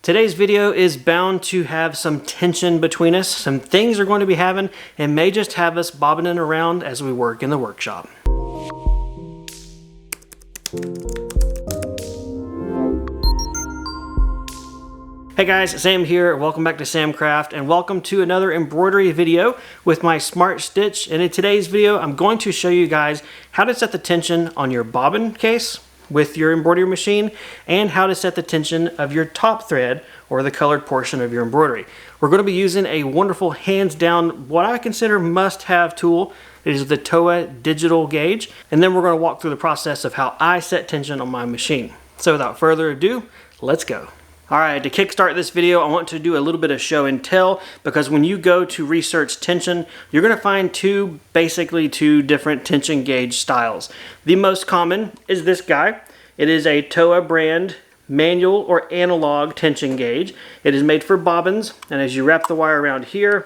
Today's video is bound to have some tension between us. Some things are going to be happening and may just have us bobbining around as we work in the workshop. Hey guys, Sam here. Welcome back to Samcraft and welcome to another embroidery video with my Smartstitch. And in today's video, I'm going to show you guys how to set the tension on your bobbin case with your embroidery machine and how to set the tension of your top thread or the colored portion of your embroidery. We're going to be using a wonderful hands down what I consider must-have tool. It is the TOWA Digital Gauge, and then we're going to walk through the process of how I set tension on my machine. So without further ado, let's go. Alright, to kickstart this video, I want to do a little bit of show and tell, because when you go to research tension, you're going to find basically two different tension gauge styles. The most common is this guy. It is a TOWA brand manual or analog tension gauge. It is made for bobbins, and as you wrap the wire around here,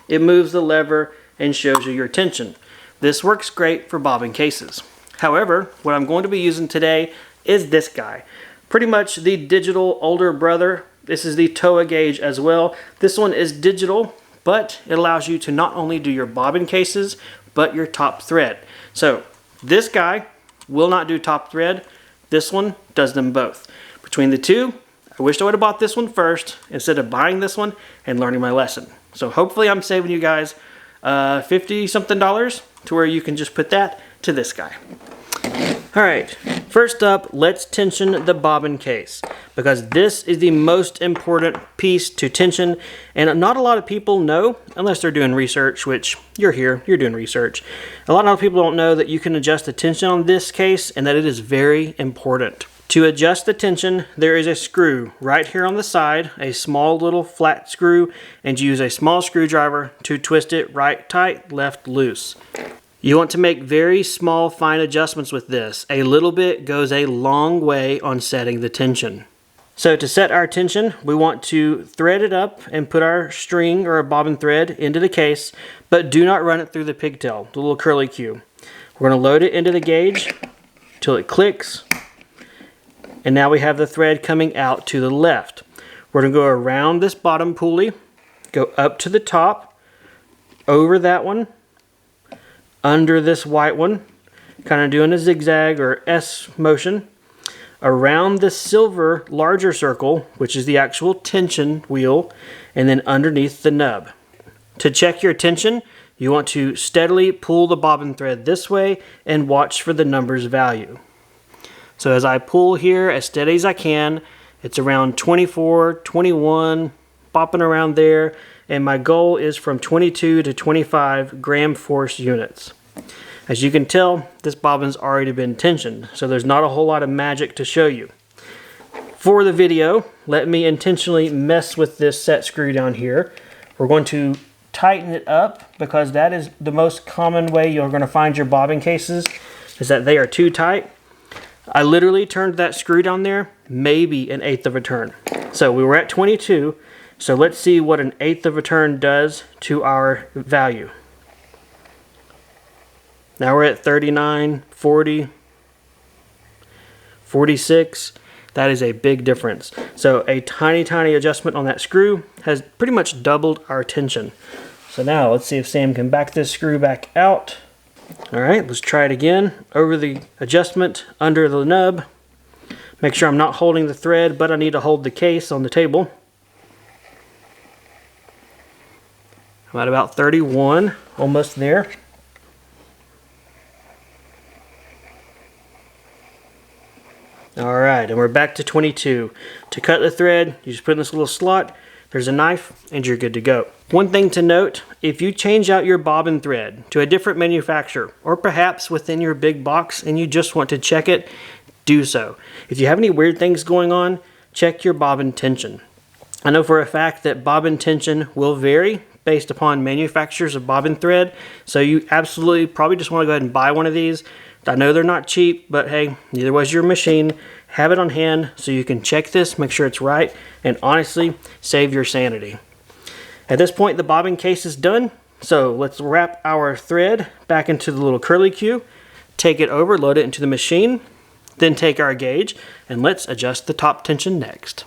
it moves the lever and shows you your tension. This works great for bobbin cases. However, what I'm going to be using today is this guy. Pretty much the digital older brother. This is the TOWA gauge as well. This one is digital, but it allows you to not only do your bobbin cases, but your top thread. So this guy will not do top thread. This one does them both. Between the two, I wish I would have bought this one first instead of buying this one and learning my lesson. So hopefully I'm saving you guys $50 something to where you can just put that to this guy. Alright, first up, let's tension the bobbin case, because this is the most important piece to tension, and not a lot of people know, unless they're doing research, which you're here, you're doing research. A lot of people don't know that you can adjust the tension on this case, and that it is very important. To adjust the tension, there is a screw right here on the side, a small little flat screw, and you use a small screwdriver to twist it right tight, left loose. You want to make very small, fine adjustments with this. A little bit goes a long way on setting the tension. So to set our tension, we want to thread it up and put our string or a bobbin thread into the case, but do not run it through the pigtail, the little curly cue. We're going to load it into the gauge till it clicks, and now we have the thread coming out to the left. We're going to go around this bottom pulley, go up to the top, over that one, under this white one, kind of doing a zigzag or S motion, around the silver larger circle, which is the actual tension wheel, and then underneath the nub. To check your tension, you want to steadily pull the bobbin thread this way and watch for the number's value. So as I pull here as steady as I can, it's around 24, 21, bopping around there, and my goal is from 22 to 25 gram force units. As you can tell, this bobbin's already been tensioned, so there's not a whole lot of magic to show you. For the video, let me intentionally mess with this set screw down here. We're going to tighten it up, because that is the most common way you're going to find your bobbin cases, is that they are too tight. I literally turned that screw down there maybe 1/8 of a turn. So we were at 22, so let's see what 1/8 of a turn does to our value. Now we're at 39, 40, 46. That is a big difference. So a tiny, tiny adjustment on that screw has pretty much doubled our tension. So now let's see if Sam can back this screw back out. Alright, let's try it again. Over the adjustment, under the nub. Make sure I'm not holding the thread, but I need to hold the case on the table. I'm at about 31, almost there. Alright, and we're back to 22. To cut the thread, you just put in this little slot, there's a knife, and you're good to go. One thing to note, if you change out your bobbin thread to a different manufacturer, or perhaps within your big box and you just want to check it, do so. If you have any weird things going on, check your bobbin tension. I know for a fact that bobbin tension will vary based upon manufacturers of bobbin thread, so you absolutely probably just want to go ahead and buy one of these. I know they're not cheap, but hey, neither was your machine. Have it on hand so you can check this, make sure it's right, and honestly, save your sanity. At this point, the bobbin case is done, so let's wrap our thread back into the little curly cue, take it over, load it into the machine, then take our gauge, and let's adjust the top tension next.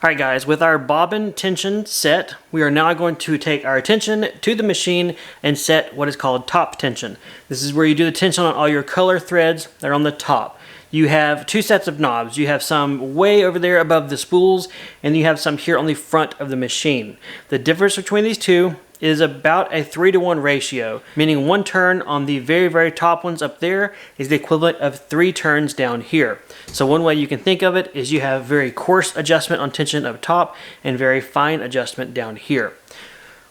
Alright guys, with our bobbin tension set, we are now going to take our tension to the machine and set what is called top tension. This is where you do the tension on all your color threads that are on the top. You have two sets of knobs. You have some way over there above the spools, and you have some here on the front of the machine. The difference between these two is about a 3-to-1 ratio, meaning one turn on the very top ones up there is the equivalent of 3 turns down here. So one way you can think of it is you have very coarse adjustment on tension up top and very fine adjustment down here.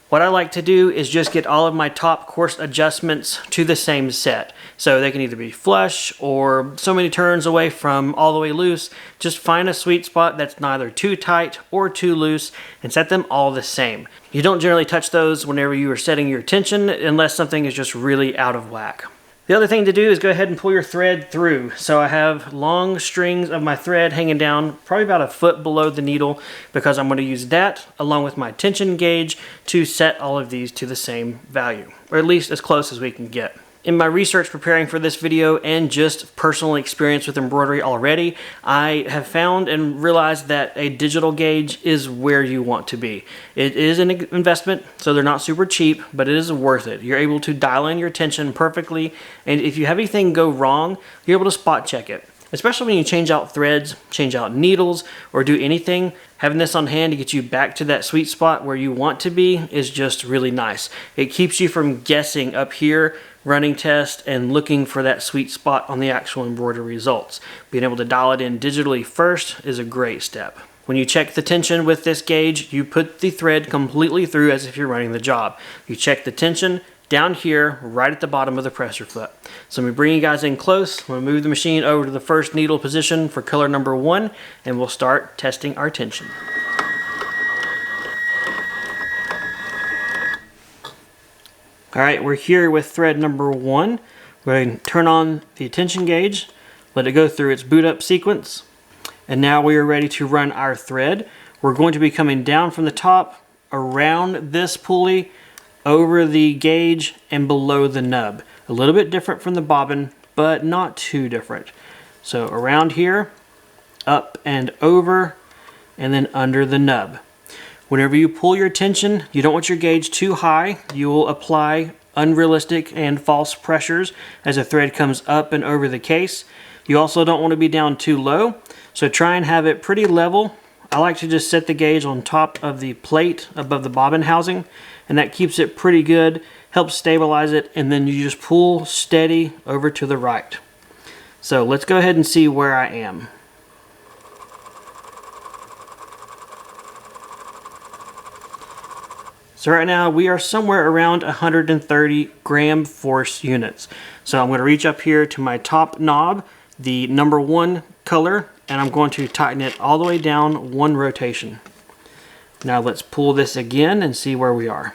What I like to do is just get all of my top coarse adjustments to the same set. So they can either be flush or so many turns away from all the way loose. Just find a sweet spot that's neither too tight or too loose and set them all the same. You don't generally touch those whenever you are setting your tension unless something is just really out of whack. The other thing to do is go ahead and pull your thread through. So I have long strings of my thread hanging down probably about a foot below the needle because I'm going to use that along with my tension gauge to set all of these to the same value, or at least as close as we can get. In my research preparing for this video and just personal experience with embroidery already, I have found and realized that a digital gauge is where you want to be. It is an investment, so they're not super cheap, but it is worth it. You're able to dial in your tension perfectly, and if you have anything go wrong, you're able to spot check it. Especially when you change out threads, change out needles, or do anything, having this on hand to get you back to that sweet spot where you want to be is just really nice. It keeps you from guessing up here, running test, and looking for that sweet spot on the actual embroidery results. Being able to dial it in digitally first is a great step. When you check the tension with this gauge, you put the thread completely through as if you're running the job. You check the tension down here, right at the bottom of the presser foot. So I'm going to bring you guys in close. I'm going to move the machine over to the first needle position for color number 1, and we'll start testing our tension. Alright, we're here with thread number 1. We're going to turn on the tension gauge, let it go through its boot up sequence, and now we are ready to run our thread. We're going to be coming down from the top, around this pulley, over the gauge, and below the nub. A little bit different from the bobbin, but not too different. So around here, up and over, and then under the nub. Whenever you pull your tension, you don't want your gauge too high. You will apply unrealistic and false pressures as the thread comes up and over the case. You also don't want to be down too low, so try and have it pretty level. I like to just set the gauge on top of the plate above the bobbin housing, and that keeps it pretty good, helps stabilize it, and then you just pull steady over to the right. So let's go ahead and see where I am. So right now we are somewhere around 130 gram force units. So I'm going to reach up here to my top knob, the number 1 color, and I'm going to tighten it all the way down 1 rotation. Now let's pull this again and see where we are.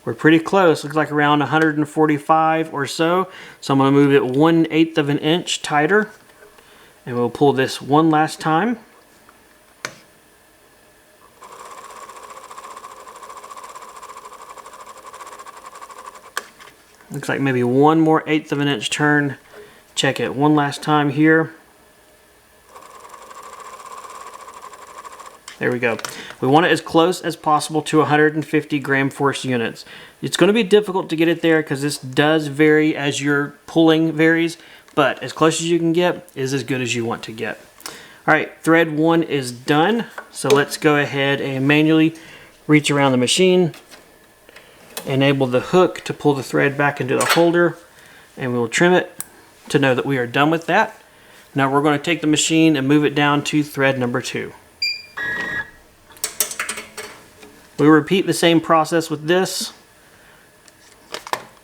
We're pretty close, looks like around 145 or so. So I'm going to move it 1/8 of an inch tighter. And we'll pull this one last time. Looks like maybe 1 more 1/8 of an inch turn. Check it one last time here. There we go. We want it as close as possible to 150 gram force units. It's going to be difficult to get it there because this does vary as your pulling varies, but as close as you can get is as good as you want to get. Alright, thread 1 is done, so let's go ahead and manually reach around the machine, enable the hook to pull the thread back into the holder, and we'll trim it to know that we are done with that. Now we're going to take the machine and move it down to thread number 2. We repeat the same process with this.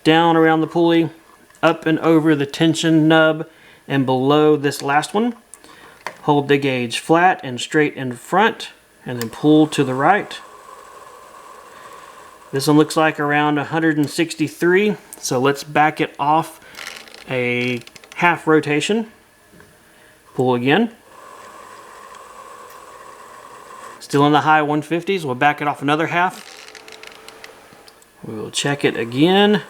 Down around the pulley, up and over the tension nub, and below this last one. Hold the gauge flat and straight in front, and then pull to the right. This one looks like around 163, so let's back it off a half rotation. Pull again. Still in the high 150s, we'll back it off another half. We will check it again.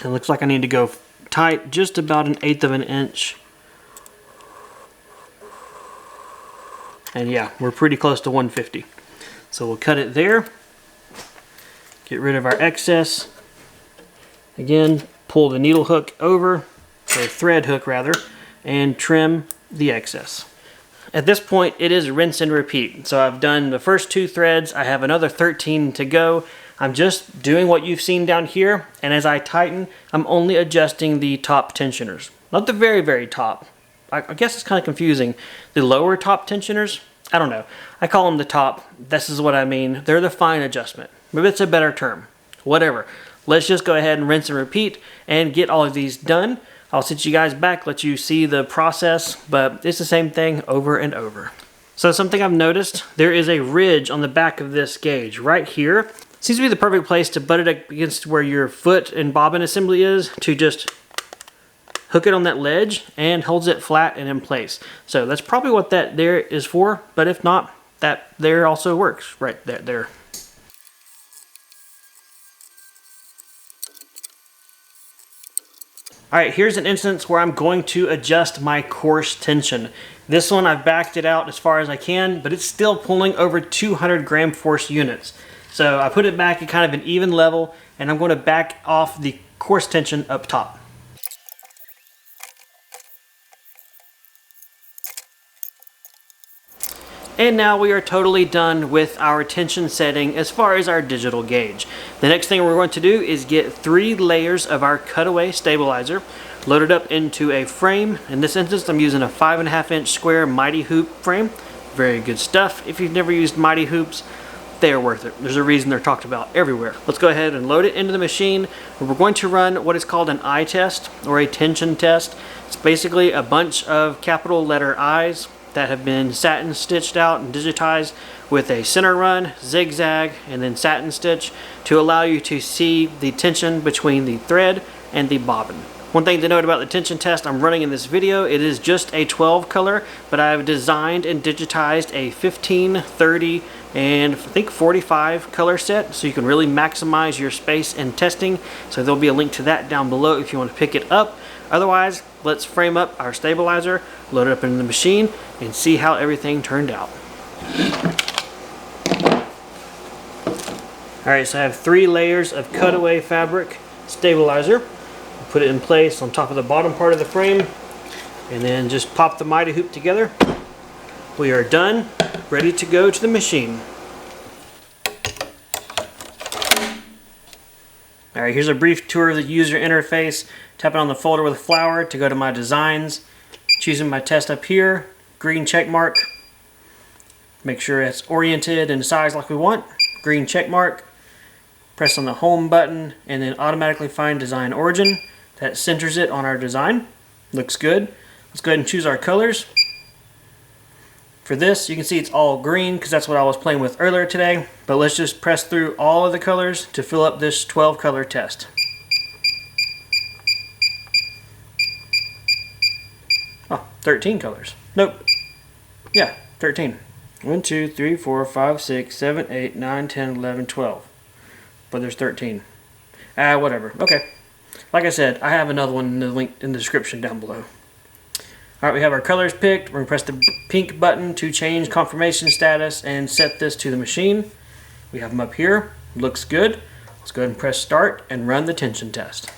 It looks like I need to go tight just about 1/8 of an inch. And yeah, we're pretty close to 150. So we'll cut it there. Get rid of our excess. Again, pull the needle hook over, or thread hook rather, and trim the excess. At this point, it is rinse and repeat. So I've done the first 2 threads. I have another 13 to go. I'm just doing what you've seen down here, and as I tighten, I'm only adjusting the top tensioners. Not the very, very top. I guess it's kind of confusing. The lower top tensioners, I don't know. I call them the top. This is what I mean. They're the fine adjustment. Maybe it's a better term. Whatever. Let's just go ahead and rinse and repeat and get all of these done. I'll sit you guys back, let you see the process, but it's the same thing over and over. So something I've noticed, there is a ridge on the back of this gauge right here. Seems to be the perfect place to butt it up against where your foot and bobbin assembly is, to just hook it on that ledge and holds it flat and in place. So that's probably what that there is for, but if not, that there also works right there. Alright, here's an instance where I'm going to adjust my coarse tension. This one I've backed it out as far as I can, but it's still pulling over 200 gram force units. So I put it back at kind of an even level, and I'm going to back off the coarse tension up top. And now we are totally done with our tension setting as far as our digital gauge. The next thing we're going to do is get 3 layers of our cutaway stabilizer loaded up into a frame. In this instance, I'm using a 5.5 inch square Mighty Hoop frame. Very good stuff. If you've never used Mighty Hoops, they are worth it. There's a reason they're talked about everywhere. Let's go ahead and load it into the machine. We're going to run what is called an eye test, or a tension test. It's basically a bunch of capital letter I's that have been satin stitched out and digitized with a center run, zigzag, and then satin stitch to allow you to see the tension between the thread and the bobbin. One thing to note about the tension test I'm running in this video, it is just a 12 color, but I've designed and digitized a 15, 30, and I think 45 color set, so you can really maximize your space and testing. So there'll be a link to that down below if you want to pick it up. Otherwise, let's frame up our stabilizer, load it up into the machine, and see how everything turned out. Alright, so I have 3 layers of cutaway fabric stabilizer. Put it in place on top of the bottom part of the frame, and then just pop the Mighty Hoop together. We are done, ready to go to the machine. Alright, here's a brief tour of the user interface. Tapping on the folder with a flower to go to my designs. Choosing my test up here, green check mark. Make sure it's oriented and sized like we want. Green check mark. Press on the home button and then automatically find design origin. That centers it on our design. Looks good. Let's go ahead and choose our colors. For this, you can see it's all green because that's what I was playing with earlier today. But let's just press through all of the colors to fill up this 12 color test. Oh, 13 colors. Nope. Yeah, 13. 1, 2, 3, 4, 5, 6, 7, 8, 9, 10, 11, 12. But there's 13. Whatever. Okay. Like I said, I have another one in the link in the description down below. Alright, we have our colors picked. We're going to press the pink button to change confirmation status and set this to the machine. We have them up here. Looks good. Let's go ahead and press start and run the tension test.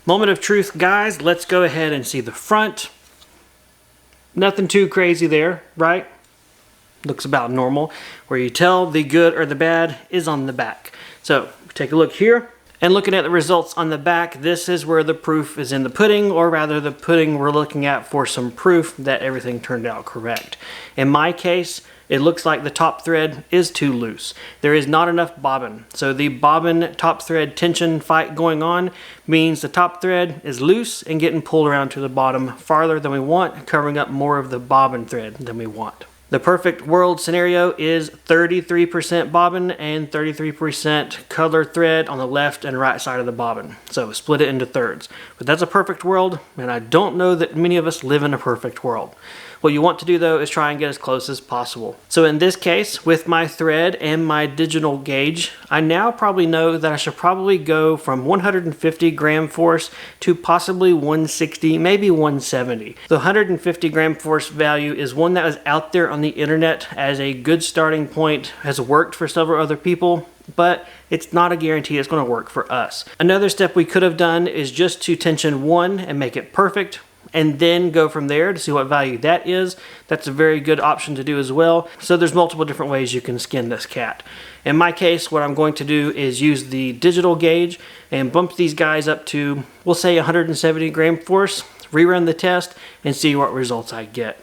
Moment of truth, guys. Let's go ahead and see the front. Nothing too crazy there, right? Looks about normal. Where you tell the good or the bad is on the back. So take a look here. And looking at the results on the back, this is where the proof is in the pudding, or rather the pudding we're looking at for some proof that everything turned out correct. In my case, it looks like the top thread is too loose. There is not enough bobbin. So the bobbin top thread tension fight going on means the top thread is loose and getting pulled around to the bottom farther than we want, covering up more of the bobbin thread than we want. The perfect world scenario is 33% bobbin and 33% color thread on the left and right side of the bobbin. So split it into thirds. But that's a perfect world, and I don't know that many of us live in a perfect world. What you want to do though is try and get as close as possible. So in this case, with my thread and my digital gauge, I now probably know that I should probably go from 150 gram force to possibly 160, maybe 170. The 150 gram force value is one that was out there on the internet as a good starting point, has worked for several other people, but it's not a guarantee it's going to work for us. Another step we could have done is just to tension 1 and make it perfect, and then go from there to see what value that is. That's a very good option to do as well. So there's multiple different ways you can skin this cat. In my case, what I'm going to do is use the digital gauge and bump these guys up to, we'll say 170 gram force, rerun the test, and see what results I get.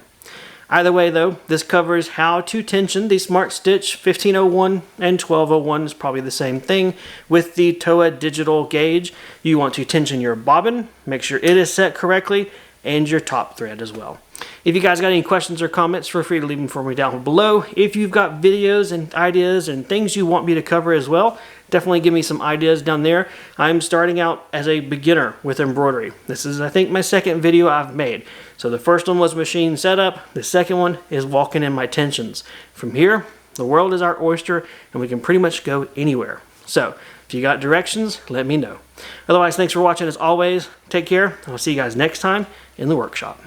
Either way though, this covers how to tension the Smartstitch 1501 and 1201 is probably the same thing with the TOWA Digital Gauge. You want to tension your bobbin, make sure it is set correctly, and your top thread as well. If you guys got any questions or comments, feel free to leave them for me down below. If you've got videos and ideas and things you want me to cover as well, definitely give me some ideas down there. I'm starting out as a beginner with embroidery. This is, I think, my second video I've made. So the first one was machine setup. The second one is walking in my tensions. From here, the world is our oyster and we can pretty much go anywhere. So if you got directions, let me know. Otherwise, thanks for watching as always. Take care. I'll see you guys next time in the workshop.